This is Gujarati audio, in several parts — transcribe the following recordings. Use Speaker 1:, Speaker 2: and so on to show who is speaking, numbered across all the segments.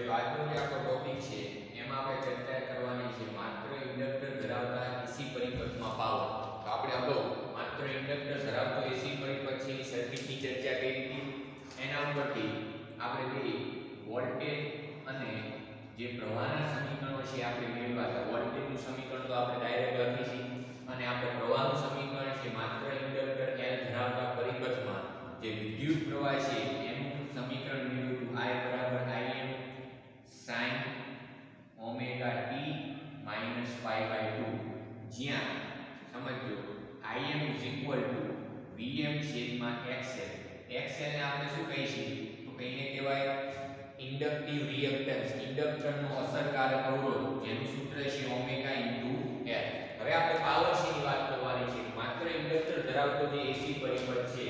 Speaker 1: જો આજનો જે આપણો ટોપિક છે એમાં આપણે ચર્ચા કરવાની છે માત્ર ઇન્ડક્ટર ધરાવતા એસી પરિપથમાં પાવર. તો આપણે અગાઉ માત્ર ઇન્ડક્ટર ધરાવતો એસી પરિપથ છે એ સર્કિટની ચર્ચા કરી હતી. એના ઉપરથી આપણે બે વોલ્ટેજ અને જે પ્રવાહના સમીકરણો છે આપણે મેળવ્યા હતા. વોલ્ટેજનું સમીકરણ તો આપણે ડાયરેક્ટ લખી છે અને આપણે પ્રવાહનું સમીકરણ છે માત્ર ઇન્ડક્ટર L ધરાવતા પરિપથમાં જે વિદ્યુત પ્રવાહ છે એનું સમીકરણ મેળવ્યું હતું. I Im sin omega t minus pi by 2, જ્યાં સમજો Im Vm છેદમાં XL. XL ને આપણે શું કહીશું તો કહીને કહેવાય ઇન્ડક્ટિવ રિએક્ટન્સ, ઇન્ડક્ટરનો અસરકારક અવરોધ, જેનું સૂત્ર છે ઓમેગા ઇન્ટુ L. હવે આપણે પાવર ની વાત કરવાની છે. માત્ર ઇન્ડક્ટર ધરાવતો જે એસી પરિપથ છે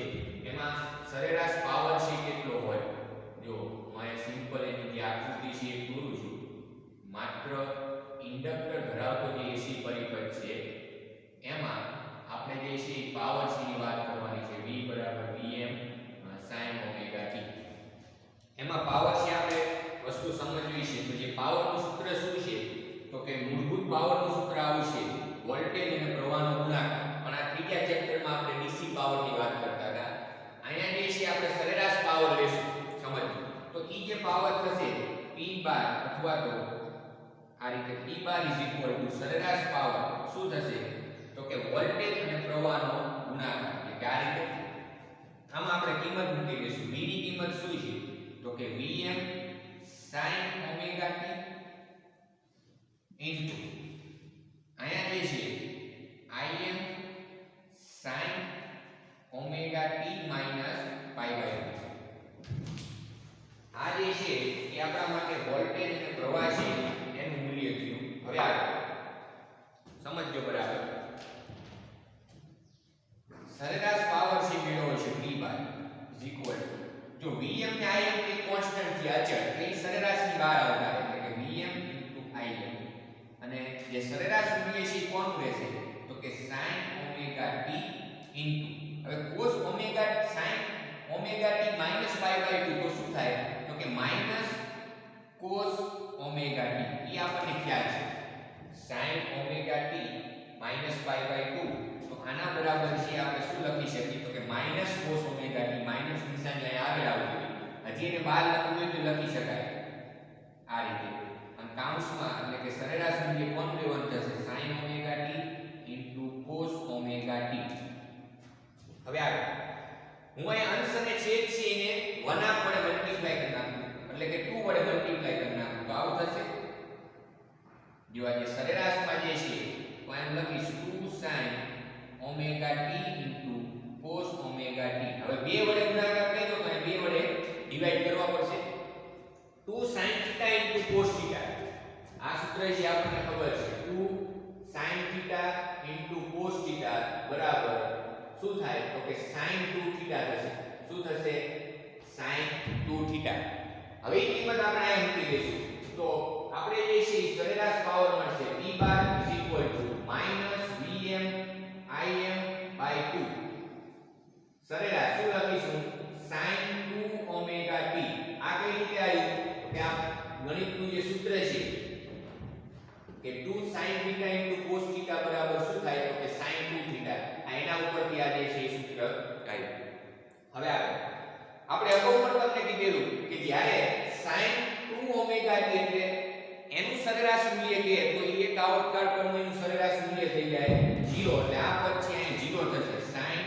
Speaker 1: એમાં સરેરાશ પાવર છે કેટલો હોય. જો હું સિમ્પલ એની જે આકૃતિ છે એ દોરું છું. માત્ર ઇન્ડક્ટર ધરાવતો જે એસી પરિપથ છે એમાં આપણે જે છે પાવર ની વાત કરવાની છે. V Vm sin omega t. એમાં પાવર છે આપણે વસ્તુ સમજવી છે. તો જે પાવરનું સૂત્ર શું છે તો કે મૂળભૂત પાવરનું સૂત્ર આવશે વોલ્ટેજ અને પ્રવાહનો ગુણાકાર. પણ આ ત્રીજા ચેપ્ટરમાં આપણે ડીસી પાવરની વાત કરતા હતા. અહીંયા જે છે આપણે સરેરાશ પાવર લેશું. સમજો તો ઈ જે પાવર થશે P બાર અથવા તો આ રીતે P બાર સરેરાશ પાવર શું થશે તો કે વોલ્ટેજ અને પ્રવાહનો ગુણાકાર. એટલે કે આ રીતે આમાં આપણે કિંમત મૂકી દઈશું. V ની કિંમત શું છે તો કે Vm sin ઓમેગા t ઇન્ટુ અહીંયા જે છે Im sin omega t minus pi by 2. આ જે છે એ આપણા માટે વોલ્ટેજ અને પ્રવાહ છે એનું મૂલ્ય થયું. હવે આગળ સમજજો બરાબર. સરેરાશ પાવર છે મેળવવો છે P બાર જો Vm ને Im એ કોન્સ્ટન્ટ થી અચળ એની સરેરાશની બહાર આવતા એટલે કે Vm Im અને જે સરેરાશ મૂલ્ય છે કોનું રહેશે તો કે sin ઓમેગા t ઇન્ટુ હવે cos omega sin omega t minus pi by 2 તો શું થાય તો કે માઈનસ cos ઓમેગા t. એ આપણને ખ્યાલ છે sin omega t minus pi by 2 તો આના બરાબર છે આપણે શું લખી શકીએ તો કે minus cos omega t. Minus નિશાની અહીં આગળ આવતી હજી એને બહાર લખવું હોય તો લખી શકાય આ રીતે. અને કાઉન્સમાં એટલે કે સરેરાશ મૂલ્ય કોનું લેવાનું થશે sin omega t into cos omega t. હવે આગળ હું અહીં અંશ અને છેદ છે એને 1 હાફ વડે મલ્ટીપ્લાય કરી નાખું એટલે કે 2 વડે મલ્ટીપ્લાય કરી નાખું તો આવું થશે. જો આ જે સરેરાશમાં જે છે તો એમ લખીશું 2 sin omega t into cos omega t. હવે 2 વડે ગુણાકાર કર્યો તો 2 વડે ડિવાઈડ કરવા પડશે. 2 sin θ ઇન્ટુ cos θ. આ સૂત્ર છે આપણને ખબર છે 2 sin θ ઇન્ટુ cos θ બરાબર શું થાય તો કે sin 2θ થશે. શું થશે sin 2θ. હવે એ કિંમત આપણે અહીં મૂકી દઈશું તો આપણે જે છે સરેરાશ પાવર મળશે P bar minus Vm Im by 2. સરેરાશ શું લખીશું sin 2 ઓમેગા t. આ કઈ રીતે આવ્યું તો કે આ ગણિતનું જે સૂત્ર છે કે 2 sin θ ઇન્ટુ cos θ બરાબર શું થાય તો કે sin 2θ. આ એના ઉપરથી આ જે છે સૂત્ર આવ્યું. હવે આપણે અગાઉ પણ તમને કીધેલું કે જ્યારે sin 2 ઓમેગા t એટલે એનું સરેરાશ મૂલ્ય કે તો એક આવર્તકાળ પરનું એનું સરેરાશ મૂલ્ય થઈ જાય 0. એટલે આ પદ છે અહીં 0 થશે sin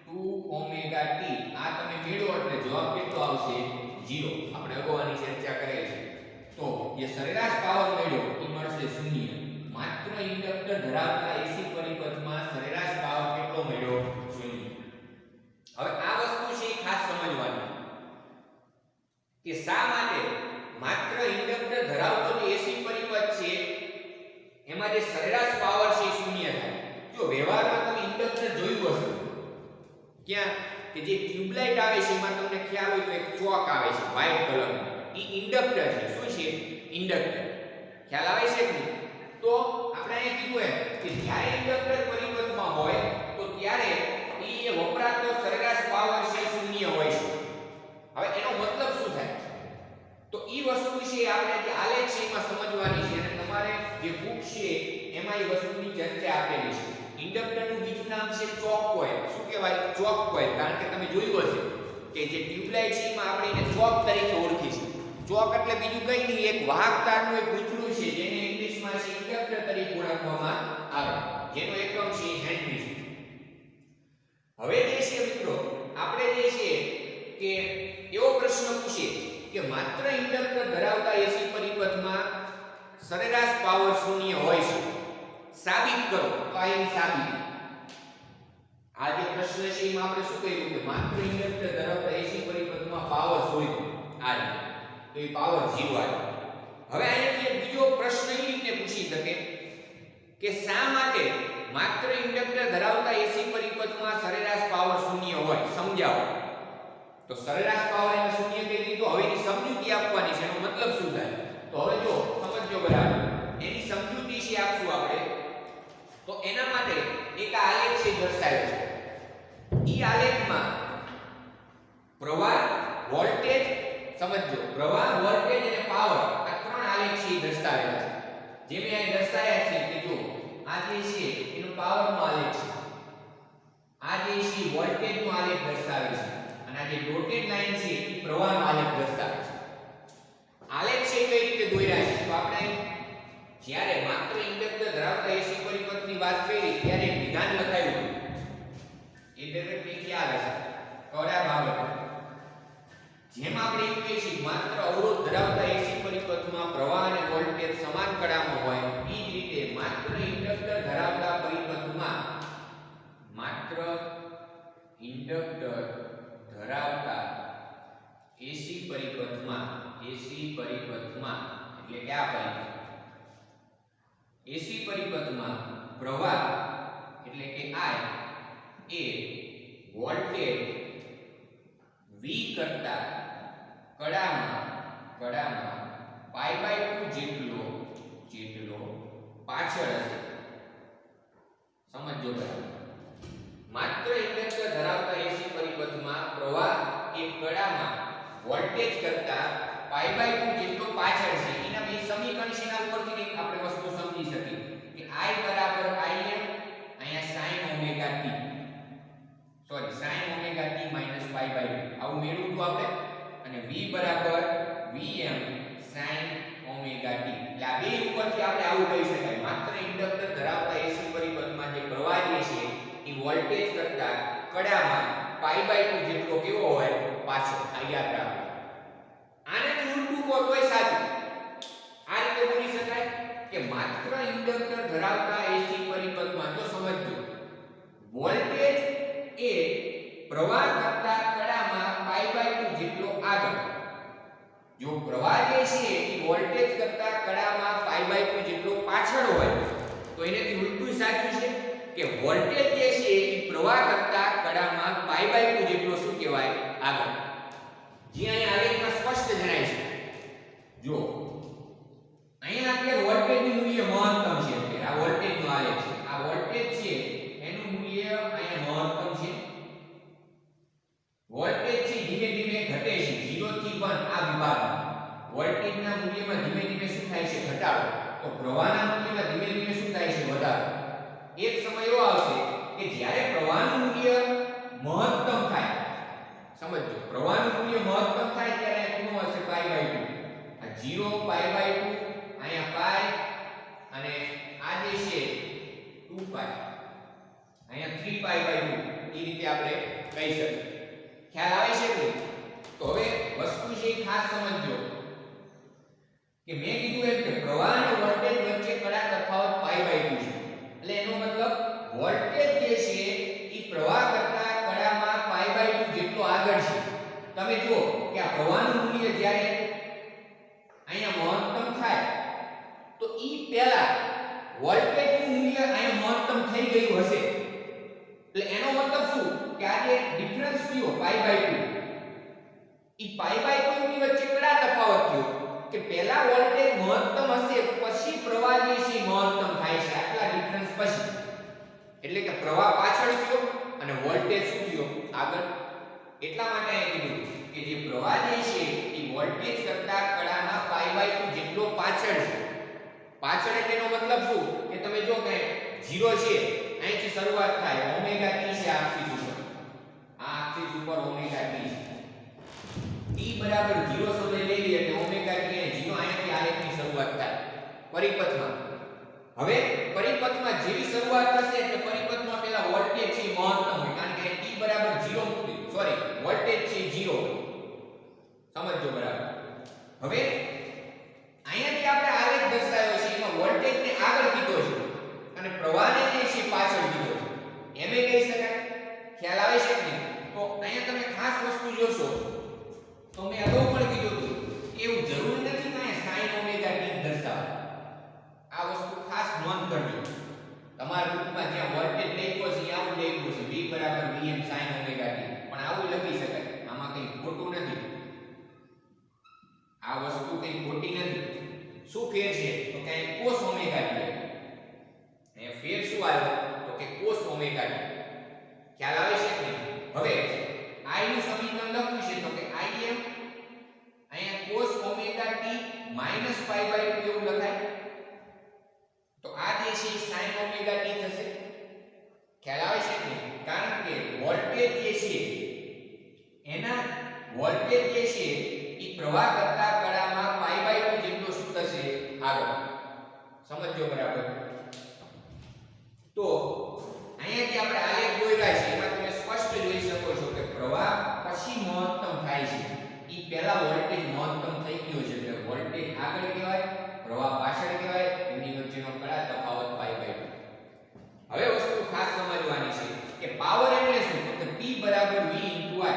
Speaker 1: 2 ઓમેગા t. આ તમે મેળવો એટલે જવાબ કેટલો આવશે 0. આપણે અગાઉની ચર્ચા કરેલી છે. તો જે સરેરાશ પાવર મેળવ્યો એ મળશે 0. માત્ર ઇન્ડક્ટર ધરાવતા એસી પરિપથમાં સરેરાશ પાવર કેટલો મેળવ્યો 0. હવે આ વસ્તુ છે એ ખાસ સમજવાની કે શા માટે માત્ર ઇન્ડક્ટર ધરાવતો જે એસી પરિપથ છે એમાં જે સરેરાશ પાવર છે એ 0 થાય. જો વ્યવહારમાં તમે ઇન્ડક્ટર જોયું હશે ક્યાં કે જે ટ્યુબલાઇટ આવે છે એમાં તમને ખ્યાલ હોય તો એક ચોક આવે છે વ્હાઇટ કલરનો એ ઇન્ડક્ટર છે. શું છે ઇન્ડક્ટર. ખ્યાલ આવે છે કે નહીં. તો આપણે અહીં કીધું એમ કે જ્યારે ઇન્ડક્ટર પરિપથમાં હોય તો ત્યારે એ વપરાતો સરેરાશ પાવર છે 0 હોય છે. હવે એનો મતલબ શું થાય તો ઈ વસ્તુ છે બીજું નામ છે ચોક કોઇલ. શું કહેવાય? ચોક કોઇલ. કારણ કે તમે જોયું હશે કે જે ટ્યુબલાઇટ છે એમાં આપણે એને ચોક તરીકે ઓળખીશું. ચોક એટલે બીજું કંઈ નહીં, એક વાહક તારનું એક ગૂંથણું છે જેને ઇંગ્લિશમાં છે ઇન્ડક્ટર તરીકે ઓળખવામાં આવે, જેનો એકમ છે હેનરી છે. હવે જે છે મિત્રો આપણે જે છે કે એવો પ્રશ્ન પૂછીએ કે માત્ર ઇન્ડક્ટર ધરાવતા એસી પરિપથમાં સરેરાશ પાવર શૂન્ય હોય છે, સાબિત કરો. તો આ એની સાબિતી. આ જે પ્રશ્ન છે એમાં આપણે શું કહ્યું કે માત્ર ઇન્ડક્ટર ધરાવતા એસી પરિપથમાં પાવર શોધો. આ રીતે તો એ પાવર 0 આવે. હવે આનાથી એક બીજો પ્રશ્ન એ રીતે પૂછી શકે કે શા માટે માત્ર ઇન્ડક્ટર ધરાવતા એસી પરિપથમાં સરેરાશ પાવર શૂન્ય હોય? સમજાવો. તો સરેરાશ પાવર એને શૂન્ય કહી દીધો. હવે એની સમજૂતી આપવાની છે. એનો મતલબ શું થાય? તો હવે જો સમજો બરાબર. એની સમજૂતી છે આપશું આપણે. તો એના માટે એક આલેખ છે દર્શાવ્યો છે. ઈ આલેખમાં પ્રવાહ, વોલ્ટેજ, સમજો પ્રવાહ, વોલ્ટેજ અને પાવર આ ત્રણ આલેખ છે દર્શાવેલા છે. જે મેં અહીં દર્શાવ્યા છે કે જો આ જે છે એનો પાવરનો આલેખ છે, આ જે છે વોલ્ટેજનો આલેખ દર્શાવે છે, અને આ જે ડોટેડ લાઈન છે એ પ્રવાહનો આલેખ દર્શાવે છે. આલેખ છે કઈ રીતે દોર્યા છે? તો આપણે જ્યારે માત્ર ઇન્ડક્ટર ધરાવતા એસી પરિપથની વાત કરી ત્યારે એક વિધાન લખાયું હતું. એ ડાયરેક્ટલી ખ્યાલ હશે કડા બાબત. જેમ આપણે એમ કહીએ છીએ માત્ર અવરોધ ધરાવતા એસી પરિપથમાં પ્રવાહ અને વોલ્ટેજ સમાન કડામાં હોય, એ જ રીતે માત્ર ઇન્ડક્ટર ધરાવતા પરિપથમાં એસી પરિપથમાં એટલે કે આ પરિપથ એસી પરિપથમાં પ્રવાહ એટલે કે I એ વોલ્ટેજ V કરતા કડામાં π/2 જેટલો પાછળ હશે. સમજો બરાબર. માત્ર ઇન્ડક્ટર ધરાવતા એસી પરિપથમાં પ્રવાહ એ કડામાં વોલ્ટેજ કરતા π/2 જેટલો પાછળ છે. એના બે સમીકરણ છે, એના ઉપરથી આપણે વસ્તુ સમજી શકીએ કે I બરાબર Im અહીંયા sin omega t sin omega t minus π/2 આવું મેળવ્યું તો આપણે, અને V બરાબર Vm sin ઓમેગા t. એટલે આ બે ઉપરથી આપણે આવું કહી શકાય માત્ર ઇન્ડક્ટર ધરાવતા એસી પરિપથમાં જે પ્રવાહ છે એ વોલ્ટેજ કરતા કડામાં π/2 જેટલો કેવો હોય? પાછળ. આ યાદ રાખો. આનાથી ઉલટું કહો તોય સાચું. આ રીતે બોલી શકાય કે માત્ર ઇન્ડક્ટર ધરાવતા એસી પરિપથમાં જો સમજજો વોલ્ટેજ એ પ્રવાહ કરતા કડામાં π/2 જેટલો આગળ. જો પ્રવાહ જે છે એ વોલ્ટેજ કરતા કડામાં π/2 જેટલો પાછળ હોય તો એનાથી ઉલટું સાચું છે કે વોલ્ટેજ જે છે એ પ્રવાહ કરતા કડામાં π/2 જેટલો શું કહેવાય? આગળ. જે અહીંયા આલેખમાં સ્પષ્ટ જણાય છે. જો અહીંયા અત્યારે વોલ્ટેજનું મૂલ્ય મહત્તમ છે. અત્યારે આ વોલ્ટેજનો આલેખ છે. આ વોલ્ટેજ છે એનું મૂલ્ય અહીંયા મહત્તમ છે. વોલ્ટેજ છે ધીમે ધીમે ઘટે છે 0 થી 1 આ વિભાગમાં. વોલ્ટેજના મૂલ્યમાં ધીમે ધીમે શું થાય છે? ઘટાડો. તો પ્રવાહના મૂલ્યમાં ધીમે ધીમે શું થાય છે? વધારો. એક સમય એવો આવશે કે જ્યારે પ્રવાહનું મૂલ્ય મહત્તમ થાય. સમજો પ્રવાહનું મૂલ્ય મહત્તમ થાય ત્યારે કેટલું હશે? π/2. આ 0 π/2 અહીંયા π અને આ જે છે 2π અહીંયા 3π/2 એ રીતે આપણે કહી શકીએ. ખ્યાલ આવે છે કે? તો હવે વસ્તુ છે ખાસ સમજજો કે મેં કીધું એમ કે પ્રવાહ અને વોલ્ટેજ વચ્ચે કડા તફાવત π/2 છે. એટલે એનો મતલબ વોલ્ટેજ જે છે એ પ્રવાહ કરતા કડામાં π/2 જેટલો આગળ છે. તમે જુઓ કે આ પ્રવાહનું મૂલ્ય જ્યારે અહીંયા મહત્તમ થાય તો ઈ પહેલા વોલ્ટેજનું મૂલ્ય અહીંયા મહત્તમ થઈ ગયું હશે. એટલે એનો મતલબ શું કે આ જે ડિફરન્સ થયો π/2 ઈ π/2 ની વચ્ચે કડા તફાવત થયો કે પહેલા વોલ્ટેજ મહત્તમ હશે પછી પ્રવાહ જે છે મહત્તમ થાય છે. આટલા ડિફરન્સ પછી એટલે કે પ્રવાહ પાછળ થયો અને વોલ્ટેજ શું થયો? આગળ. એટલા માટે અહીં કીધું કે જે પ્રવાહ જે છે એ વોલ્ટેજ કરતા કડામાં π/2 જેટલો પાછળ છે. પાછળ એટલે એનો મતલબ શું કે તમે જો કે 0 છે અહીંથી શરૂઆત થાય ઓમેગા ટી છે આ આક્સિસ ઉપર ઓમેગા ટી ટી બરાબર 0 સમય લઈ લઈએ એટલે ઓમેગા ટી એ 0 અહીંથી આલેખની શરૂઆત થાય પરિપથમાં. હવે પરિપથમાં જેવી શરૂઆત થશે એટલે પરિપથમાં પેલા વોલ્ટેજ છે મહત્તમ હોય કારણ કે ટી બરાબર 0 સોરી વોલ્ટેજ છે 0 સમજો બરાબર. હવે અહીંયાથી આપણે આલેખ દર્શાવ્યો છે એમાં વોલ્ટેજને આગળ કીધો છે અને પ્રવાહને જે છે પાછળ કીધો છે એમ કહી શકાય. ખ્યાલ આવે છે કે તો અહીંયા તમે ખાસ વસ્તુ જોશો તો મેં અગાઉ પણ કીધું હતું કે એવું જરૂરી નથી કે sin ઓમેગા ટી દર્શાવે. આ વસ્તુ ખાસ નોંધ કરજો. તમારા બુકમાં જ્યાં વોલ્ટેજ લખ્યો છે આવું લખ્યું છે v Vm sin omega T પણ આવું લખી શકાય. આમાં કંઈ ખોટું નથી. આ વસ્તુ કંઈ ખોટી નથી. શું ફેર છે તો કે cos ઓમેગા ટી એ ફેર શું આવ્યો તો કે cos ઓમેગા ટી. ખ્યાલ આવે છે કે હવે I નું સમીકરણ લખ્યું છે તો કે Im અહીંયા cos ઓમેગા ટી -π/2 એવું લખાય તો આ જે છે sin ઓમેગા ટી થશે. ખ્યાલ આવે છે કે કારણ કે વોલ્ટેજ જે છે એના વોલ્ટેજ જે છે એ પ્રવાહ કરતા કળામાં π/2 જેટલો શું થશે આગળ. સમજો બરાબર. તો અહીંયાથી આપણે આલેખ દોર્યા છે એમાં તમે સ્પષ્ટ જોઈ શકો છો કે પ્રવાહ પછી મહત્તમ થાય છે ઈ પહેલા વોલ્ટેજ મહત્તમ થઈ ગયો છે એટલે વોલ્ટેજ આગળ કહેવાય પ્રવાહ પાછળ કહેવાય એની વચ્ચેનો કળા તફાવત π/2. હવે વસ્તુ ખાસ સમજવાની છે કે પાવર એટલે શું તો કે P v I.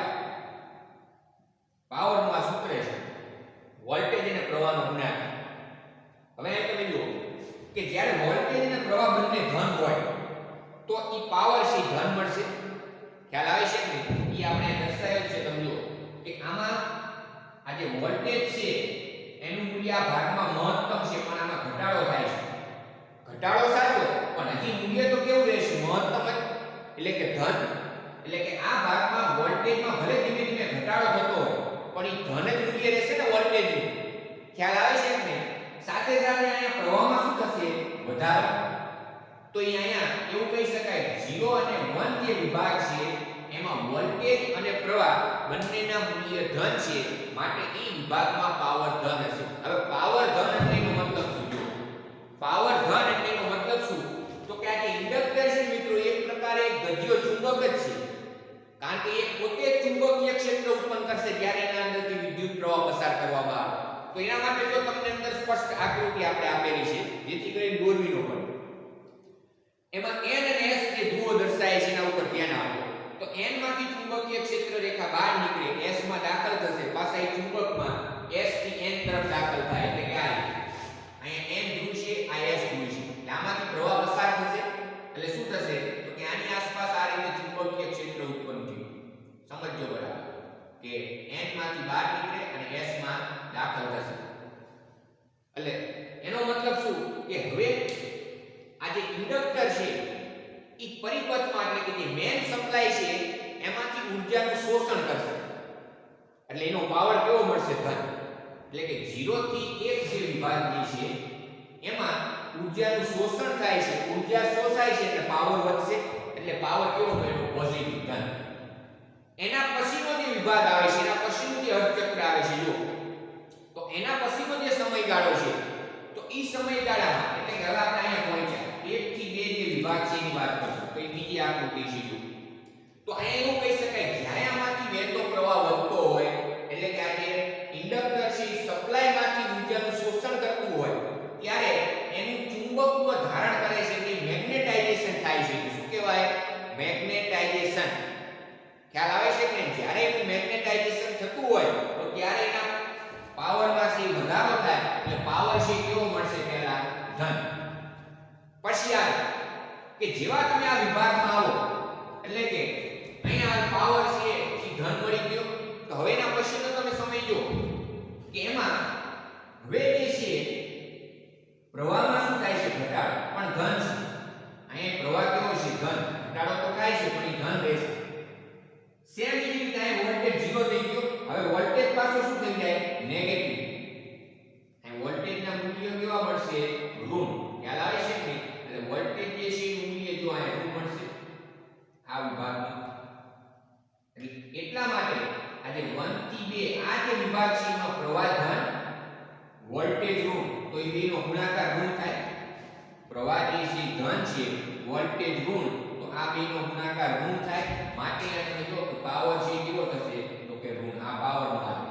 Speaker 1: પાવર નું આ સૂત્ર છે વોલ્ટેજ અને પ્રવાહનો ગુણાકાર. હવે અહીં તમે જુઓ કે જ્યારે વોલ્ટેજ અને પ્રવાહ બંને ધન હોય તો ઈ પાવર છે ધન મળશે. ખ્યાલ આવે છે કે ઈ આપણે દર્શાવેલ છે. તમે જુઓ કે આમાં આ જે વોલ્ટેજ છે એનું મૂલ્ય આ ભાગમાં મહત્તમ છે પણ આમાં ઘટાડો થાય છે. ઘટાડો સાચો પણ હજી મૂલ્ય તો કેવું રહેશે મહત્તમ જ એટલે કે ધન. એટલે કે આ ભાગમાં વોલ્ટેજમાં ભલે ધીમે ધીમે ઘટાડો થતો હોય પણ ઈ ધન જ મૂલ્ય રહેશે ને વોલ્ટેજનું. ખ્યાલ આવે છે કે સાથે સાથે અહીંયા પ્રવાહમાં શું થશે વધારો. તો અહીંયા એવું કહી શકાય 0 અને 1 જે વિભાગ છે એમાં વોલ્ટેજ અને પ્રવાહ બંનેના મૂલ્ય ધન છે માટે એ વિભાગમાં પાવર ધન હશે. હવે પાવર ધન એટલે એનો મતલબ શું? પાવર ધન એટલે એનો મતલબ શું તો કે આ જે ઇન્ડક્ટર છે મિત્રો એક પ્રકારે એક ગજ્યો ચુંબક જ છે કારણ કે એ પોતે જ ચુંબકીય ક્ષેત્ર ઉત્પન્ન કરશે જ્યારે એના અંદરથી વિદ્યુત પ્રવાહ પસાર કરવામાં આવે. તો એના માટે જો તમને અંદર સ્પષ્ટ આકૃતિ આપણે આપેલી છે જેથી કરીને દોરવી ન પડે. એમાં n અને s જે ધ્રુવો દર્શાવે છે એના ઉપર ધ્યાન આપો. તો n માંથી ચુંબકીય ક્ષેત્ર રેખા બહાર નીકળે s માં દાખલ થશે પાછા એ ચુંબકમાં s થી n તરફ દાખલ થાય એટલે કે અહીંયા n ધ્રુવ છે આ s ધ્રુવ છે એટલે આમાંથી પ્રવાહ પસાર થશે એટલે શું થશે તો કે આની આસપાસ આ રીતે ચુંબકીય ક્ષેત્ર ઉત્પન્ન થયું. સમજો બરાબર કે n માંથી બહાર નીકળે અને s માં દાખલ થશે. એટલે એનો મતલબ શું કે હવે આ જે ઇન્ડક્ટર છે ઈ પરિપથમાં એટલે કે જે મેઇન સપ્લાય છે એમાંથી ઊર્જાનું શોષણ કરશે એટલે એનો પાવર કેવો મળશે ધન. એટલે કે 0 થી 1 જે વિભાગ છે એમાં ઊર્જાનું શોષણ થાય છે ઊર્જા શોષાય છે એટલે પાવર વધશે એટલે પાવર કેવો મળ્યો પોઝિટિવ ધન. એના પછીનો જે વિભાગ આવે છે એના પછીનું જે અર્ધચક્ર આવે છે જો તો એના પછીનો જે સમયગાળો છે તો ઈ સમયગાળામાં એટલે કે હવે આપણે અહીંયા પહોંચ્યા 1 થી 2 જે વિભાગ છે એની વાત કરશું તો એ બીજી આકૃતિ છે જો તો અહીંયા એવું કહી શકાય જ્યારે આમાંથી વહેતો પ્રવાહ વધતો હોય એટલે કે આ જે ઇન્ડક્ટર છે એ સપ્લાયમાંથી ઊર્જાનું શોષણ કરતું હોય ત્યારે એનું ચુંબકત્વ ધારણ કરે છે એટલે મેગ્નેટાઇઝેશન થાય છે. શું કહેવાય મેગ્નેટાઇઝેશન. ખ્યાલ આવે છે કે જ્યારે એનું મેગ્નેટાઇઝેશન થતું હોય તો ત્યારે એના પાવરમાં છે વધારો થાય એટલે પાવર છે કેવો મળશે પહેલા ધન. પછી આ કે જેવા તમે આ વિભાગમાં આવો એટલે કે અહીંયા પાવર છે એ ધન મળી ગયો તો હવે એના પછીનો તમે સમજો કે એમાં હવે જે છે પ્રવાહમાં શું થાય છે ઘટાડો પણ ધન છે. અહીંયા પ્રવાહ કેવો છે ધન ઘટાડો તો થાય છે પણ એ ધન રહેશે. સેમ એ રીતે અહીં વોલ્ટેજ 0 થઈ ગયો હવે વોલ્ટેજ પાછો શું થઈ જાય નેગેટિવ. અહીં વોલ્ટેજના મૂલ્ય કેવા મળશે ઋણ. ખ્યાલ આવે છે કે એટલે વોલ્ટેજ જે છે એનું મૂલ્ય જો અહીં ઋણ માટે આ જે 1 થી 2 આ જે વિભાગ છે એમાં પ્રવાહ ધન વોલ્ટેજ ઋણ તો એ બેનો ગુણાકાર ઋણ થાય પ્રવાહ જે છે ધન છે વોલ્ટેજ ઋણ તો આ બેનો ગુણાકાર ઋણ થાય માટે આ તમે જો કે પાવર છે કેવો થશે તો કે ઋણ આ પાવર માં આવે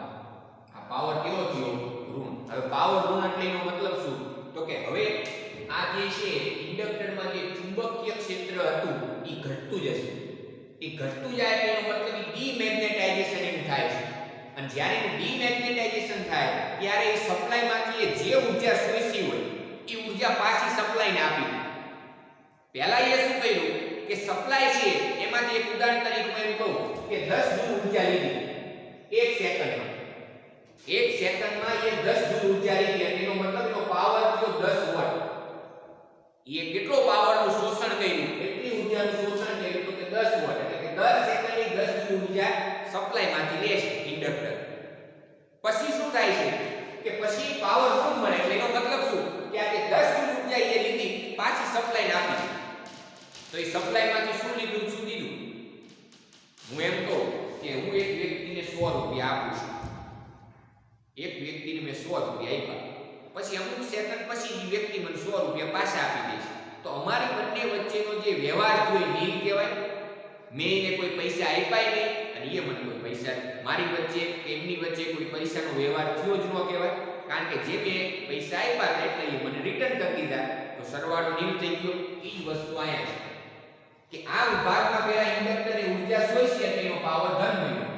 Speaker 1: આ પાવર કેવો થયો ઋણ હવે પાવર ઋણ એટલે એનો મતલબ શું તો કે હવે આ જે છે ઇન્ડક્ટરમાં જે ચુંબકીય ક્ષેત્ર હતું એ ઘટતું જશે એ ઘટતું જાય એટલે એનો મતલબ એ ડીમેગ્નેટાઇઝેશન એમ થાય છે અને જ્યારે એનું ડીમેગ્નેટાઇઝેશન થાય ત્યારે એ સપ્લાયમાંથી જે ઊર્જા શોષી હોય એ ઊર્જા પાછી સપ્લાયને આપી દે પહેલા એ શું કર્યું કે સપ્લાય છે એમાંથી એક ઉદાહરણ તરીકે મેં કહું કે 10 જૂલ ઊર્જા લીધી 1 સેકન્ડમાં 1 સેકન્ડમાં એ 10 જૂલ ઊર્જા લીધી અને એનો મતલબ એનો પાવર થયો 10 વોટ એ કેટલો પાવરનું શોષણ કર્યું કેટલી ઊર્જાનું શોષણ કર્યું તો કે 10 વોટ એટલે કે દર સેકન્ડે 10 જૂલ ઊર્જા સપ્લાયમાંથી લે છે ઇન્ડક્ટર પછી શું થાય છે કે પછી પાવર ઋણ મળે એટલે એનો મતલબ શું કે આ જે 10 જૂલ ઊર્જા એ લીધી પાછી સપ્લાયને આપી તો એ સપ્લાયમાંથી શું લીધું શું દીધું હું એમ કહું કે હું એક વ્યક્તિને 100 રૂપિયા આપું છું એક વ્યક્તિને મેં 100 રૂપિયા આપ્યા પછી અમુક સેકન્ડ પછી એ વ્યક્તિ મને 100 રૂપિયા પાછા આપી દે છે તો અમારી બંને વચ્ચેનો જે વ્યવહાર થયો એ નીલ કહેવાય મેં એને કોઈ પૈસા આપ્યા નહીં અને એ મને કોઈ પૈસા મારી વચ્ચે એમની વચ્ચે કોઈ પૈસાનો વ્યવહાર થયો જ ન કહેવાય કારણ કે જે મેં પૈસા આપ્યા હતા એટલે એ મને રિટર્ન કરી દીધા તો સરવાળો નીલ થઈ ગયો એ જ વસ્તુ અહીંયા છે કે આ વિભાગમાં પહેલા ઇન્ડક્ટરે ઊર્જા શોષી એટલે એનો પાવર ધન મળ્યો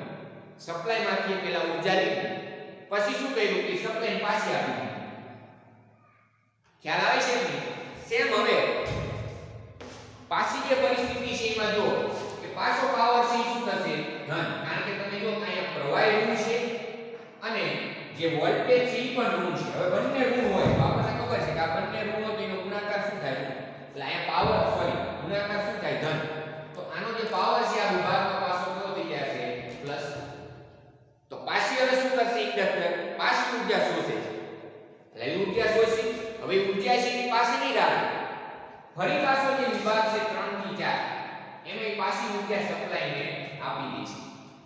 Speaker 1: સપ્લાયમાંથી પહેલા ઊર્જા લીધી પછી શું કર્યું કે સપ્લાય પાછી આપી દીધી ખ્યાલ આવે છે ને સેમ હવે પાછી જે પરિસ્થિતિ છે એમાં જો કે પાછો પાવર છે એ શું થશે ધન કારણ કે તમે જો અહીંયા પ્રવાહ ઋણ છે અને જે વોલ્ટેજ છે એ પણ ઋણ છે હવે બંને ઋણ હોય તો આપણને ખબર છે કે આ બંને ઋણ હોય તો એનો ગુણાકાર શું થાય એટલે અહીંયા પાવર સોરી ગુણાકાર શું થાય ધન તો આનો જે પાવર છે આ વિભાગમાં પાછો કેવો થઈ જશે પ્લસ તો પાછી હવે શું કરશે ઇન્ડક્ટર પાછી ઊર્જા શોષે છે એટલે ઊર્જા શોષી હવે ઊર્જા છે એની પાસે નહીં રાખે ફરી પાછો જે વિભાગ છે 3 થી 4 એમાં પાછી ઊર્જા સપ્લાયને આપી દે છે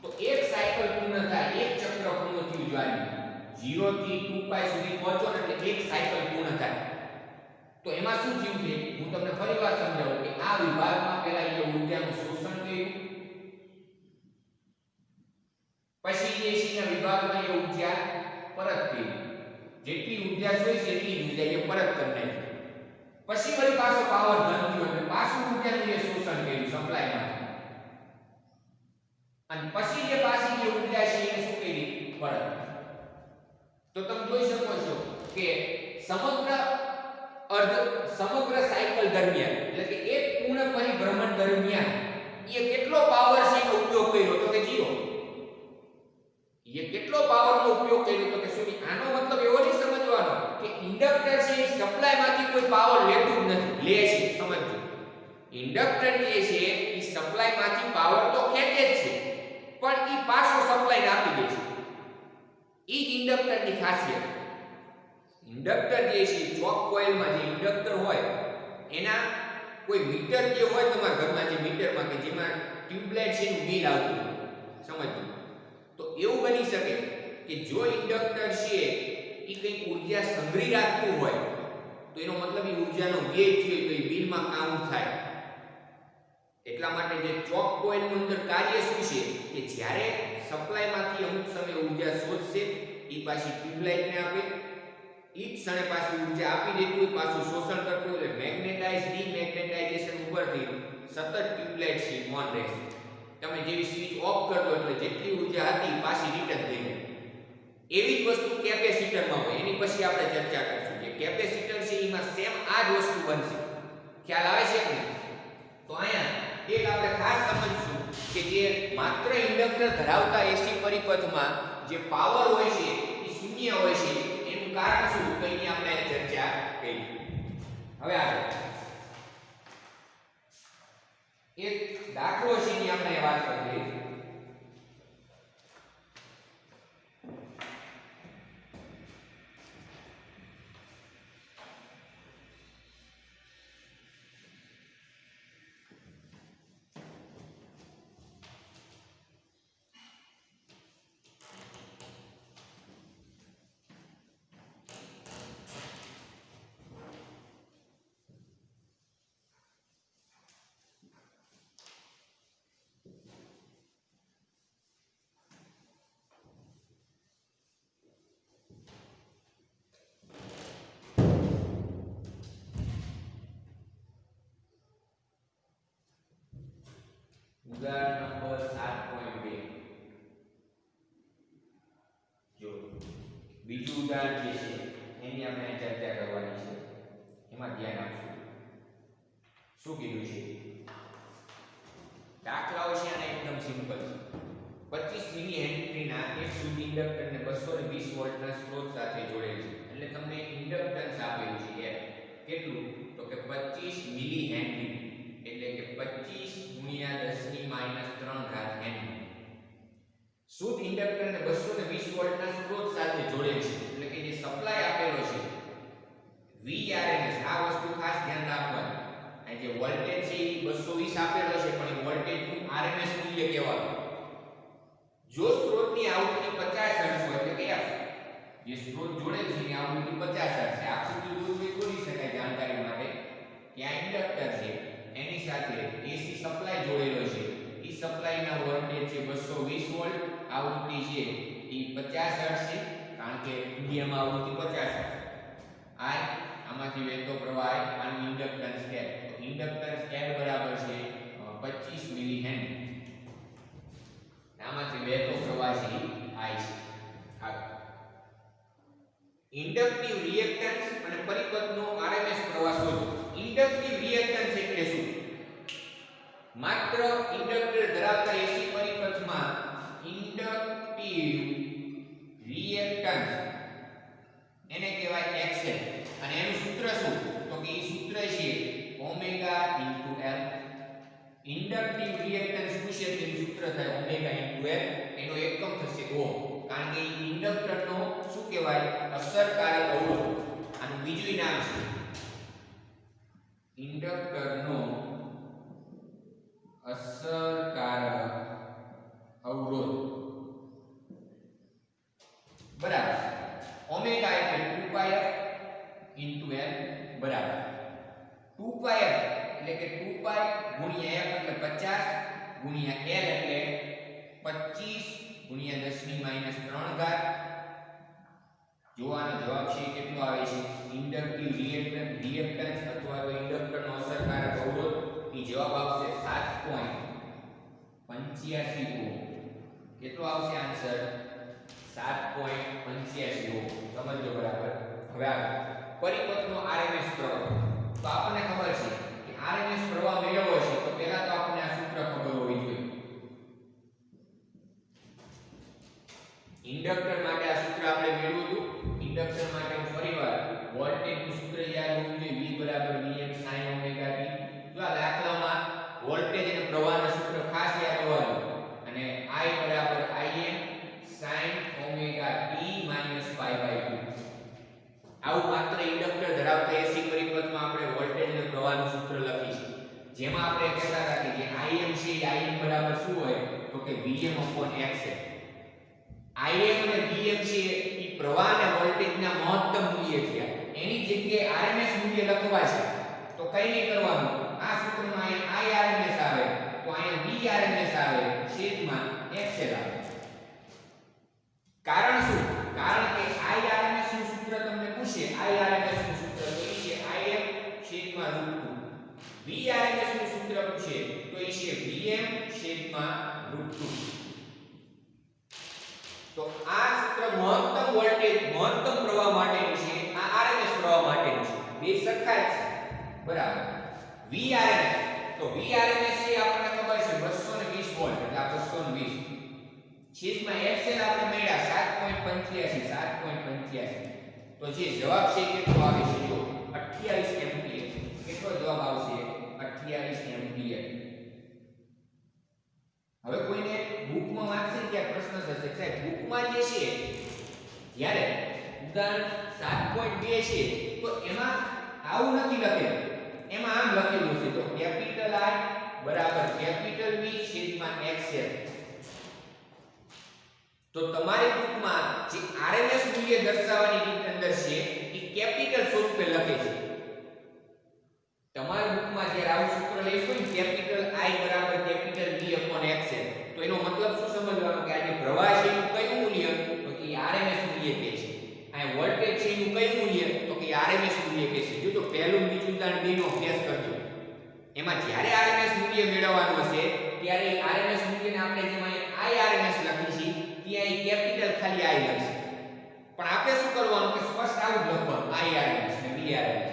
Speaker 1: તો એક સાયકલ પૂર્ણ થાય એક ચક્ર પૂર્ણ થયું જ્વારી 0 થી 2π સુધી પહોંચો એટલે એક સાયકલ પૂર્ણ થાય તો એમાં શું થયું છે હું તમને ફરીવાર સમજાવું કે આ વિભાગમાં પહેલા એ ઊર્જાનું શોષણ કર્યું પછી જે છે વિભાગમાં એ ઊર્જા પરત કરી જેટલી ઊર્જા જોઈએ છે એટલી ઊર્જા એ પરત કરી નાખી પછી વળી પાછો પાવર ધન થયો એટલે પાછું ઊર્જાનું એ શોષણ કર્યું સપ્લાયમાં અને પછી જે પાછી જે ઊર્જા છે એને શું કરી પરત તો તમે જોઈ શકો છો કે સમગ્ર સાયકલ દરમિયાન એટલે કે એક પૂર્ણ પરિભ્રમણ દરમિયાન એ કેટલો પાવર છે એનો ઉપયોગ કર્યો તો કે 0 એ કેટલો પાવરનો ઉપયોગ કર્યો તો કે શું આનો મતલબ એવો નહીં સમજવાનો કે ઇન્ડક્ટર છે એ સપ્લાયમાંથી કોઈ પાવર લેતું જ નથી લે છે સમજજો ઇન્ડક્ટર જે છે એ સપ્લાયમાંથી પાવર તો ખેંચે જ છે પણ એ પાછો સપ્લાયને આપી દે છે એ જ ઇન્ડક્ટરની ખાસિયત ઇન્ડક્ટર જે છે ચોક કોઇલમાં જે ઇન્ડક્ટર હોય એના કોઈ મીટર જે હોય તમારા ઘરમાં જે મીટરમાં કે જેમાં ટ્યુબલાઇટ છે એનું બિલ આવતું સમજજો તો એવું બની શકે કે જો ઇન્ડક્ટર છે એ કંઈક ઊર્જા સંગ્રહી રાખતું હોય તો એનો મતલબ એ ઊર્જાનો વ્યય થયો તો એ બિલમાં કાઉન્ટ થાય એટલા માટે જે ચોક કોઇલની અંદર કાર્ય શું છે કે જ્યારે સપ્લાયમાંથી અમુક સમય ઊર્જા શોષશે એ પાછી ટ્યુબલાઇટને આપે એ જ ક્ષણે પાછી ઊર્જા આપી દેતું હોય પાછું શોષણ કરતું એટલે મેગ્નેટાઇઝ ડીમેગ્નેટાઇઝેશન ઉપરથી સતત ટ્યુબલાઇટ છે ઓન રહેશે તમે જેવી સ્વિચ ઓફ કરતો એટલે જેટલી ઊર્જા હતી પાછી રિટર્ન થઈ જાય એવી જ વસ્તુ કેપેસિટરમાં હોય એની પછી આપણે ચર્ચા કરીશું કે કેપેસિટર છે એમાં સેમ આ જ વસ્તુ બનશે ખ્યાલ આવે છે કે તો અહીંયા એક આપણે ખાસ સમજશું કે જે માત્ર ઇન્ડક્ટર ધરાવતા એસી પરિપથમાં જે પાવર હોય છે એ શૂન્ય હોય છે એનું કારણ શું તો એની આપણે ચર્ચા કરી હવે આગળ એક દાખલો છે એની આપણે વાત કરીએ બીજું ઉદાહરણ જે છે એની આપણે ચર્ચા કરવાની છે, એમાં ધ્યાન આપશું. શું કીધું છે? દાખલાઓ છે અને એકદમ સિમ્પલ છે. 25 મિલી હેનરીના એક શુદ્ધ ઇન્ડક્ટરને 220 વોલ્ટના સ્ત્રોત સાથે જોડેલ છે. એટલે તમને ઇન્ડક્ટન્સ આપેલું છે એ કેટલું? તો કે 25 મિલી હેનરી, એટલે કે 25 ગુણ્યા 10 ની -3 ઘાત હેનરી. શુદ્ધ ઇન્ડક્ટરને 220 વોલ્ટના સ્ત્રોત સાથે જોડેલ છે. એટલે કે જે સપ્લાય આપેલો છે VRMS, આ વસ્તુ ખાસ ધ્યાન રાખવાની. આ જે વોલ્ટેજ છે એ 220 આપેલો છે, પણ એ વોલ્ટેજનું RMS મૂલ્ય કહેવાનું. જો સ્ત્રોતની આવૃત્તિ 50 હર્ટ્ઝ હોય, એટલે કે જે સ્ત્રોત જોડે છે એની આવૃત્તિ 50 હર્ટ્ઝ છે. આકૃતિ દોરી શકાય જાણકારી માટે કે આ ઇન્ડક્ટર છે એની સાથે AC સપ્લાય જોડેલો છે. એ સપ્લાયના વોલ્ટેજ છે 220 વોલ્ટ, આવૃત્તિ છે એ 50 હર્ટ્ઝ છે, કારણ કે ઇન્ડિયામાં આવૃત્તિ 50 હર્ટ્ઝ. આમાંથી વહેતો પ્રવાહ આનું ઇન્ડક્ટન્સ L. તો ઇન્ડક્ટન્સ L બરાબર છે 25 મિલી હેનરી. આમાંથી વહેતો પ્રવાહ છે I છે. આગળ ઇન્ડક્ટિવ રિએક્ટન્સ અને પરિપથનો RMS પ્રવાહ શોધો. ઇન્ડક્ટિવ રિએક્ટન્સ એટલે શું? માત્ર ઇન્ડક્ટર ધરાવતા AC પરિપથમાં ઇન્ડક્ટિવ રિએક્ટન્સ એને કહેવાય XL. અને એનું સૂત્ર શું? તો કે એ સૂત્ર છે omega into L. Inductive reactance પૂછે તો એનું સૂત્ર થાય ઓમેગા ઇન્ટુ L. એનો એકમ થશે ઓહ્મ, કારણ કે ઇન્ડક્ટરનો શું કહેવાય? અસરકારક અવરોધ. આનું બીજું નામ છે ઇન્ડક્ટરનો અસરકારક અવરોધ. બરાબર. ઓમેગા એટલે 2πf ઇન્ટુ L બરાબર 2πf એટલે કે 2π ગુણ્યા f એટલે 50 ગુણ્યા L એટલે 25 ગુણ્યા 10 ની -3 ઘાત. જોવાનો જવાબ છે કેટલો આવે છે? ઇન્ડક્ટિવ રિએક્ટન્સ અથવા તો ઇન્ડક્ટરનો અસરકારક અવરોધ એ જવાબ આવશે 7.85 ઓહ્મ. કેટલો આવશે આન્સર? 7.85 ઓહ્મ. સમજો બરાબર. હવે આગળ પરિપથનો RMS પ્રવાહ. તો આપણને ખબર છે કે RMS પ્રવાહ મેળવવો છે તો પહેલા તો આપણને આ સૂત્ર ખબર હોવી જોઈએ. ઇન્ડક્ટર માટે આ સૂત્ર આપણે મેળવ્યું હતું. ઇન્ડક્ટર માટે ફરીવાર વોલ્ટેજનું સૂત્ર યાદ હોવું જોઈએ. V Vm sin omega t. જો આ દાખલામાં વોલ્ટેજ અને પ્રવાહના સૂત્ર ખાસ યાદ હોવા જોઈએ. અને I Im sin omega t -π/2. આવું માત્ર ઇન્ડક્ટર ધરાવતા AC પરિપથમાં આપણે વોલ્ટેજ અને પ્રવાહનું સૂત્ર લખી છે. જેમાં આપણે કહેતા હતા કે Im છે Im બરાબર શું હોય? તો કે Vm/xl. Im અને Vm છે એ પ્રવાહ અને વોલ્ટેજના મહત્તમ મૂલ્ય થયા. એની જગ્યાએ RMS મૂલ્ય લખવા છે તો કઈ નહીં કરવાનું. આ સૂત્રમાં અહીંયા IRMS આવે તો અહીંયા VRMS આવે છેદમાં XL આવે. કારણ શું? કારણ કે IRMS નું સૂત્ર તમને પૂછે, IRMS નું સૂત્ર તો એ છે Im છેદમાં √2. VRMS નું સૂત્ર પૂછે તો એ છે Vm છેદમાં √2. તો આ સૂત્ર મહત્તમ વોલ્ટેજ મહત્તમ પ્રવાહ માટેનું છે, આ RMS પ્રવાહ માટેનું છે. બે સરખા જ છે. બરાબર. VRMS તો VRMS છે આપણને ખબર છે 220 વોલ્ટ એટલે આ 220 છેદમાં XL આપણે મેળવ્યા 7.85. તો જે જવાબ છે કેટલો આવે છે? જો 28 એમ્પિયર. કેટલો જવાબ આવશે? 28 એમ્પિયર. હવે કોઈને બુકમાં વાંચશે ત્યારે પ્રશ્ન થશે સાહેબ બુકમાં જે છે જ્યારે ઉદાહરણ 7.2 છે તો એમાં આવું નથી લખેલું. એમાં આમ લખેલું છે તો કેપિટલ I બરાબર કેપિટલ V છેદમાં XL. તો તમારી બુકમાં જે RMS મૂલ્ય દર્શાવવાની રીત અંદર છે એ કેપિટલ સ્વરૂપે લખે છે. તમારી બુકમાં જ્યારે આવું સૂત્ર લઈશું ને કેપિટલ I બરાબર કેપિટલ V/XL તો એનો મતલબ શું સમજવાનો કે આ જે પ્રવાહ છે એનું કયું મૂલ્ય? તો કે RMS મૂલ્ય કહે છે. આ વોલ્ટેજ છે એનું કયું મૂલ્ય? તો કે RMS મૂલ્ય કહે છે. જો તો પહેલું બીજું ઉદાહરણ બેનો અભ્યાસ કરજો. એમાં જ્યારે RMS મૂલ્ય મેળવવાનું હશે ત્યારે RMS મૂલ્યને આપણે જેમાં IRMS લખી છે ત્યાં કેપિટલ ખાલી I લખશે. પણ આપણે શું કરવાનું કે સ્પષ્ટ આવું જ લખવાનું IRMS ને VRMS,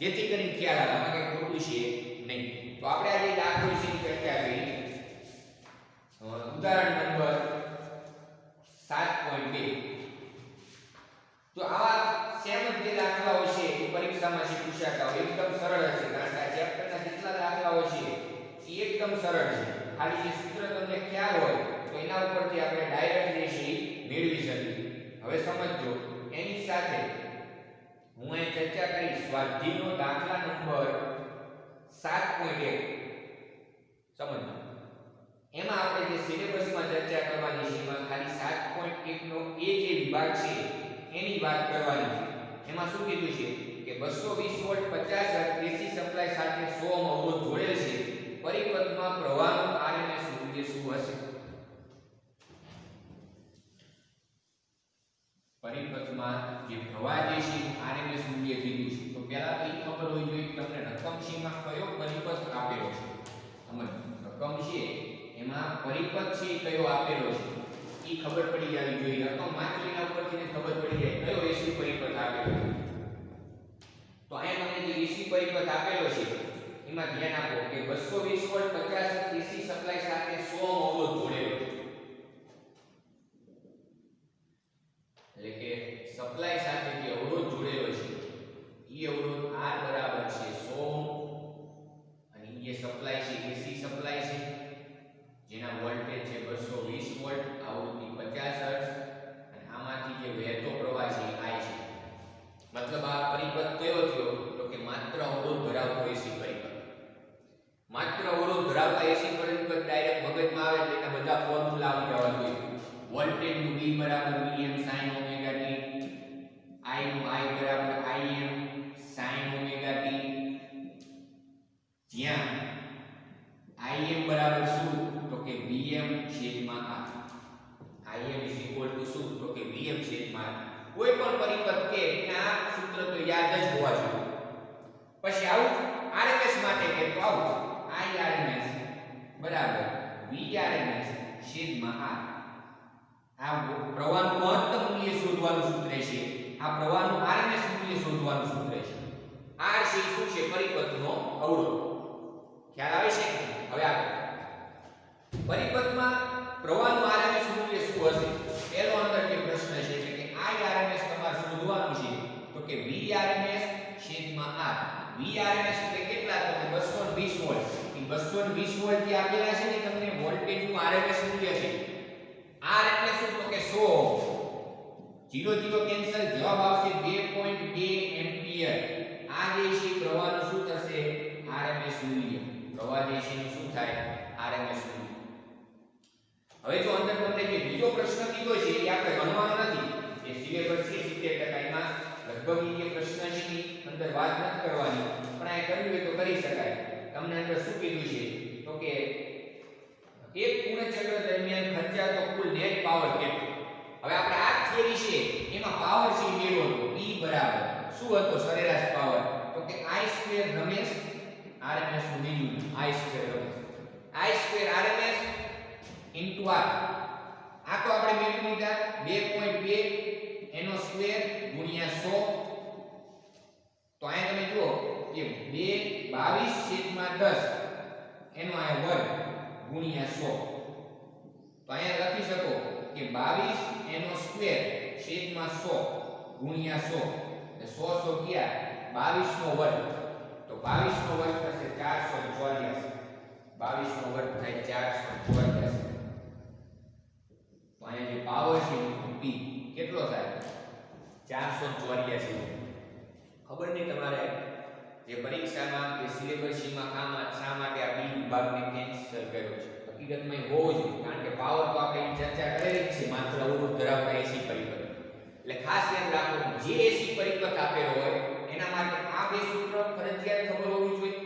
Speaker 1: જેથી કરીને ખ્યાલ આવે આમાં કંઈ ખોટું છે નહીં. તો આપણે આજે દાખલો વિશે ચર્ચા કરી. ઉદાહરણ નંબર 7.2. તો આવા સેમ જે દાખલાઓ છે એ પરીક્ષામાં છે પૂછાતા હોય, એકદમ સરળ હશે કારણ કે આ ચેપ્ટરના જેટલા દાખલાઓ છે એ એકદમ સરળ છે. ખાલી જે સૂત્ર તમને ખ્યાલ હોય તો એના ઉપરથી આપણે ડાયરેક્ટ રેશી મેળવી શકીએ. હવે સમજો, એની સાથે હું અહીં ચર્ચા કરીશ સ્વાધ્યાયનો દાખલા નંબર 7.1. સમજો, એમાં આપણે જે સિલેબસમાં ચર્ચા કરવાની છે એમાં ખાલી 7.1 નો એ જે વિભાગ છે એની વાત કરવાની છે. એમાં શું કીધું છે કે 220 વોલ્ટ 50 હર્ટ્ઝ એસી સપ્લાય સાથે 100 ઓહ્મ અવરોધ જોડેલ છે. પરિપથમાં પ્રવાહનું RMS મૂલ્ય શું હશે? પરિપથમાં જે પ્રવાહ જે છે RMS મૂલ્ય કીધું છે. તો પહેલા તો એ ખબર હોવી જોઈએ તમને રકમ સીમા કયો પરિપથ આપેલો છે. સમજ, રકમ છે એમાં પરિપથ છે કયો આપેલો છે એ ખબર પડી જવી જોઈએ. રકમ માત્રીના ઉપરથી ખબર પડી જાય કયો એસી પરિપથ આપેલો છે. તો અહીંયા તમને જે એસી પરિપથ આપેલો છે એમાં ધ્યાન આપો કે 220 વોલ્ટ 50 એસી સપ્લાય સાથે 100 ઓહ્મ અવરોધ જોડેલો છે. એટલે કે સપ્લાય સાથે જે અવરોધ જોડેલો છે એ અવરોધ R બરાબર છે 100 ઓહ્મ અને એ સપ્લાય છે એસી સપ્લાય છે જેના વોલ્ટેજ છે 220 વોલ્ટ, આવૃત્તિ 50 હર્ટ્ઝ અને આમાંથી જે વહેતો પ્રવાહ છે I છે. મતલબ આ પરિપથ કયો થયો તો કે માત્ર અવરોધ ધરાવતો એસી પરિપથ. માત્ર અવરોધ ધરાવતા એસી પરિપથ ડાયરેક્ટ મગજમાં આવે એટલે એના બધા ફોર્મ્યુલા આવી જવા જોઈએ. વોલ્ટેજ નું V બરાબર Vm sin omega t, I નું I બરાબર Im sin ઓમેગા t, જ્યાં Im બરાબર શું તો કે Vm છેદમાં R. Im is equal to શું તો કે Vm છેદમાં R. કોઈ પણ પરિપથ કે આ સૂત્ર તો યાદ જ હોવા જોઈએ. પછી આવું RMS માટે કે તો આવું IRMS બરાબર VRMS છેદમાં R. આ પ્રવાહનું મહત્તમ મૂલ્ય શોધવાનું સૂત્ર છે. આ પ્રવાહનું RMS મૂલ્ય શોધવાનું સૂત્ર છે. R છે શું છે પરિપથનો અવરોધ. ખ્યાલ આવે છે? હવે આગળ પરિપથમાં પ્રવાહનું RMS મૂલ્ય શું હશે? પહેલો અંદર જે પ્રશ્ન છે એટલે કે IRMS તમારે શોધવાનું છે તો કે VRMS છેદમાં R. VRMS એટલે કેટલા તો કે 220 વોલ્ટ. એ 220 વોલ્ટ જે આપેલા છે ને તમને વોલ્ટેજનું RMS મૂલ્ય છે. R એટલે શું તો કે 100 ઓહ્મ. 0 0 કેન્સલ, જવાબ આવશે 2.2 એમ્પિયર. આ જે છે પ્રવાહનું શું થશે? RMS મૂલ્ય. પ્રવાહ જે છે એનું શું થાય? RMS મૂલ્ય. હવે જો અંદર તમને જે બીજો પ્રશ્ન કીધો છે એ આપણે ગણવાનો નથી. એ સિલેબસ છે 70% એમાં લગભગ એ પ્રશ્ન છે ની અંદર વાત નથી કરવાની, પણ આ કરવી હોય તો કરી શકાય. તમને અંદર શું કીધું છે તો કે એક પૂર્ણ ચક્ર દરમિયાન ખર્ચાતો કુલ નેટ પાવર કેટલો? હવે આપણે આ થિયરી છે એમાં પાવર છે મેળવો તો E બરાબર શું હતો સરેરાશ પાવર તો કે I² રમેશ RMS નું બીજું I² Ramesh I² RMS into R. આ તો આપણે મેળવી લીધા 2.2 એનો સ્ક્વેર ગુણ્યા 100. તો અહીંયા તમે જુઓ કે 22/10 એનો આ વર્ગ ગુણ્યા 100. તો અહીંયા લખી શકો કે 22 એનો સ્ક્વેર છેદમાં 100 ગુણ્યા 100 એટલે 100 ગયા 22 નો વર્ગ. તો 22 નો વર્ગ થશે 484. 22 નો વર્ગ થાય 484. તો અહીંયા જે પાવર છે P કેટલો થાય 484. ખબર નહીં તમારે જે પરીક્ષામાં કે સિલેબસમાં શા માટે આ બી વિભાગને કેન્સલ કર્યો છે? હકીકતમાં એ હોવો જોઈએ કારણ કે પાવર તો આપણે ચર્ચા કરેલી જ છે માત્ર અવરોધ ધરાવતા એસી પરિપથ. એટલે ખાસ ધ્યાન રાખો જે એસી પરિપથ આપેલો હોય એના માટે આ બે સૂત્ર ફરજિયાત ખબર હોવી જોઈએ.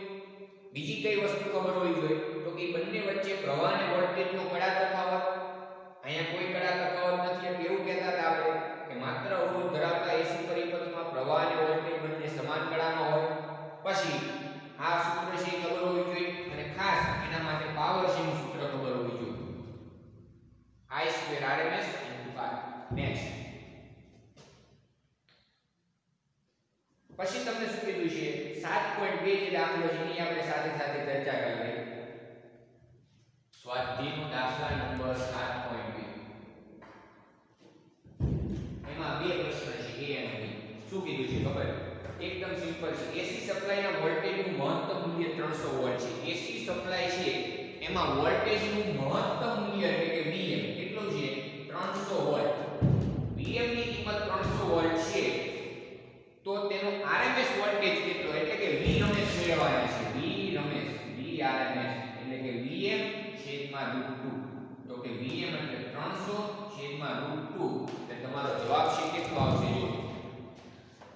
Speaker 1: બીજી કઈ વસ્તુ ખબર હોવી જોઈએ તો કે બંને વચ્ચે પ્રવાહ અને વોલ્ટેજનો કડા તફાવત. અહીંયા કોઈ કડા તફાવત નથી એટલે એવું કહેતા હતા આપણે કે માત્ર અવરોધ ધરાવતા એસી પરિપથમાં પ્રવાહ અને વોલ્ટેજ બંને સમાન કડામાં હોય. પછી આ સૂત્ર છે ખબર હોવી જોઈએ અને ખાસ એના માટે પાવર છે નું સૂત્ર ખબર હોવી જોઈએ I² RMS * R. નેક્સ્ટ બે જે દાખલો છે એની આપણે સાથે સાથે ચર્ચા કરી લઈએ. સ્વાધ્યાયનો દાખલા નંબર 7.2 એમાં બે પ્રશ્ન છે a અને b. શું કીધું છે ખબર? એકદમ સિમ્પલ છે. એસી સપ્લાયના વોલ્ટેજનું મહત્તમ મૂલ્ય 300 વોલ્ટ છે. એસી સપ્લાય છે એમાં વોલ્ટેજનું મહત્તમ મૂલ્ય એટલે કે Vm કેટલું છે? 300 વોલ્ટ. Vm ની કિંમત 300 વોલ્ટ છે તો તેનો RMS વોલ્ટેજ કેટલો એટલે કે V રમેશ મેળવવાના છે. V રમેશ V RMS એટલે કે Vm છેદમાં √2. તો કે Vm એટલે 300 છેદમાં √2 એટલે તમારો જવાબ છે કેટલો આવશે જો.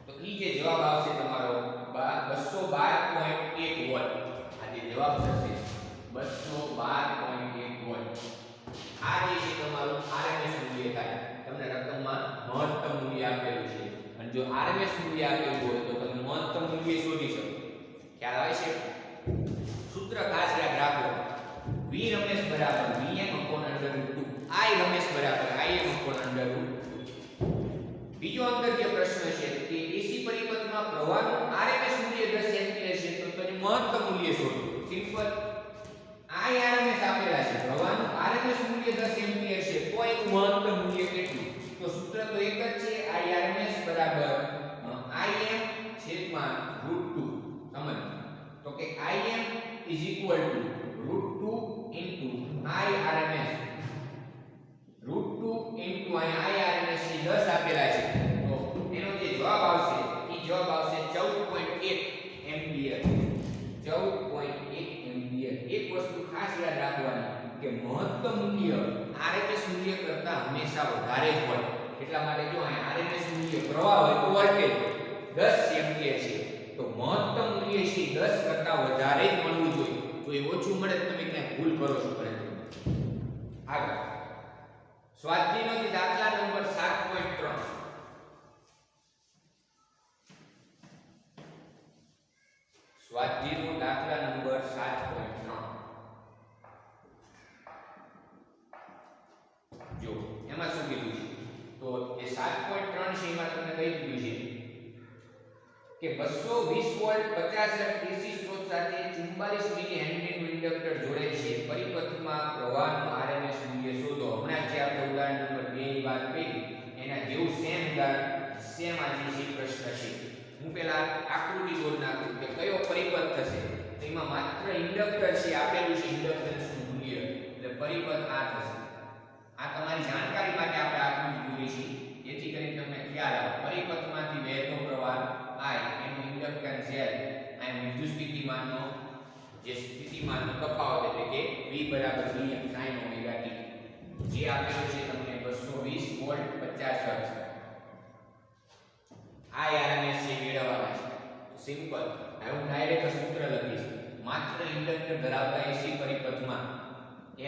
Speaker 1: તો ઈ જે જવાબ આવશે તમારો 212.1 વોલ્ટ. આ જે જવાબ થશે 212.1 વોલ્ટ. આ જે છે તમારું RMS મૂલ્ય થાય. તમને રકમમાં મહત્તમ મૂલ્ય આપેલું છે અને જો RMS મૂલ્ય આપેલું હોય તો તમે મહત્તમ મૂલ્ય શોધી શકો. ખ્યાલ આવે છે? સૂત્ર ખાસ યાદ રાખો. V રમેશ બરાબર Vm/√2. I રમેશ બરાબર Im/√2. બીજો અંતર્ય પ્રશ્ન છે કે એસી પરિપથમાં પ્રવાહનું RMS મૂલ્ય 10 એમ્પિયર છે તો તેનું મહત્તમ મૂલ્ય શોધો. સિમ્પલ. I RMS આપેલા છે, પ્રવાહનું RMS મૂલ્ય 10 એમ્પિયર છે તો એનું મહત્તમ મૂલ્ય કેટલું? તો સૂત્ર તો એક જ છે. I RMS બરાબર Im/√2. સમજ. તો કે Im √2 I RMS. √2 I RMS ની 10 આપેલા છે તો એનો જે જવાબ આવશે એ જવાબ આવશે 14.1 એમ્પિયર. 14.1 એમ્પિયર. એક વસ્તુ ખાસ યાદ રાખવાની કે મહત્તમ મૂલ્ય RMS મૂલ્ય કરતા હંમેશા વધારે જ હોય. એટલા માટે જો અહીં RMS મૂલ્ય પ્રવાહ હોય તો વોલ્ટેજ 10 એમ્પિયર છે તો મહત્તમ મૂલ્ય છે 10 કરતા વધારે જ મળવું જોઈએ. જો એ ઓછું મળે તો તમે ક્યાંક ભૂલ કરો છો. પરંતુ આગળ સ્વાધ્યાયનો દાખલા નંબર 7.3. સ્વાધ્યાયનો દાખલા નંબર 7.3. જો એમાં શું કીધું છે તો એ 7.3 છે એમાં તમને કહી દીધું છે કે 220 વોલ્ટ 50 હર્ટ્ઝ AC સ્ત્રોત સાથે 44 મિલી હેનરીનું ઇન્ડક્ટર જોડેલ છે. પરિપથમાં પ્રવાહનું RMS મૂલ્ય શોધો. હમણાં જે આપણે ઉદાહરણ નંબર 2 ની વાત કરી એના જેવું સેમ ઉદાહરણ સેમ આ જે પ્રશ્ન છે. હું પહેલા આકૃતિ દોરી નાખું કે કયો પરિપથ થશે. તો એમાં માત્ર ઇન્ડક્ટર છે આપેલું છે ઇન્ડક્ટન્સનું મૂલ્ય એટલે પરિપથ આ થશે. આ તમારી જાણકારી માટે આપણે આકૃતિ દોરી છે જેથી કરીને તમને ખ્યાલ આવે. પરિપથમાંથી વહેતો પ્રવાહ I એનું ઇન્ડક્ટન્સ L અને વિદ્યુત સ્થિતિમાનનો જે સ્થિતિમાનનો તફાવત એટલે કે V બરાબર Vm sin ઓમેગા t જે આપેલું છે તમને 220 વોલ્ટ 50 હર્ટ્ઝ. I RMS છે મેળવવાના છે. સિમ્પલ. હવે હું ડાયરેક્ટ સૂત્ર લખીશ. માત્ર ઇન્ડક્ટર ધરાવતા AC પરિપથમાં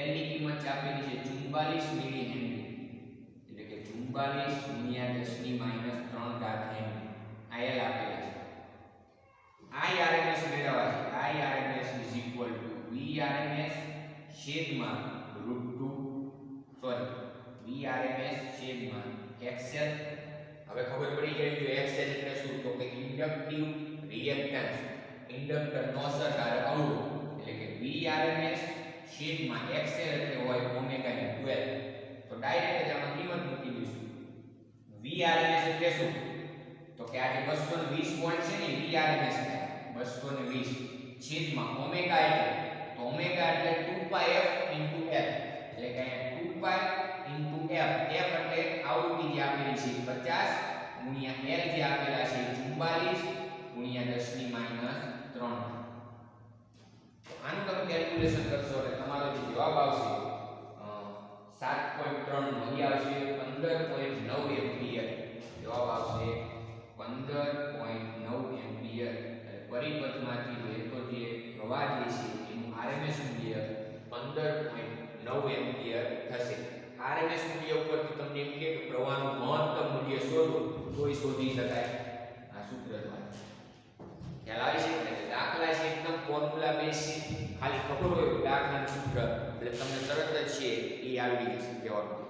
Speaker 1: L ની કિંમત આપેલી છે 44 મિલી હેનરી એટલે કે 44 × 10⁻³ હેનરી. IL આપેલા છે. I RMS મેળવવા છે. I RMS VRMS છેદમાં √2 સોરી VRMS છેદમાં XL. હવે ખબર પડી ગઈ જો XL એટલે શું તો કે ઇન્ડક્ટિવ રિએક્ટન્સ ઇન્ડક્ટરનો અસરકારક અવરોધ એટલે કે VRMS છેદમાં XL એટલે હોય ઓમેગા × L. તો ડાયરેક્ટ જ આમાં કિંમત મૂકી દઈશું. VRMS એટલે શું તો કે આ જે 220 વોલ્ટ છે ને VRMS થાય 220 છેદમાં ઓમેગા એટલે તો ઓમેગા એટલે 2πf × L એટલે કે 2π × f. f એટલે આવૃત્તિ જે આપેલી છે 50 × L જે આપેલા છે 44 × 10⁻³ આનું તમે કેલ્ક્યુલેશન કરશો એટલે તમારો જે જવાબ આવશે 7.3 નો અહીં આવશે 15.9 એમ્પિયર. જવાબ આવશે 15.9 એમ્પિયર. પરિપથમાંથી વહેતો જે પ્રવાહ જે છે એનું RMS મૂલ્ય 15.9 એમ્પિયર થશે. RMS મૂલ્ય ઉપરથી તમને એમ કે પ્રવાહનું મહત્તમ મૂલ્ય શોધો તોય શોધી શકાય આ સૂત્ર દ્વારા. ખ્યાલ આવે છે? એટલે દાખલા છે એકદમ ફોર્મ્યુલા બેઝ છે. ખાલી ખબર હોય દાખલાનું સૂત્ર એટલે તમને તરત જ છે એ આવડી જશે કહેવાનું.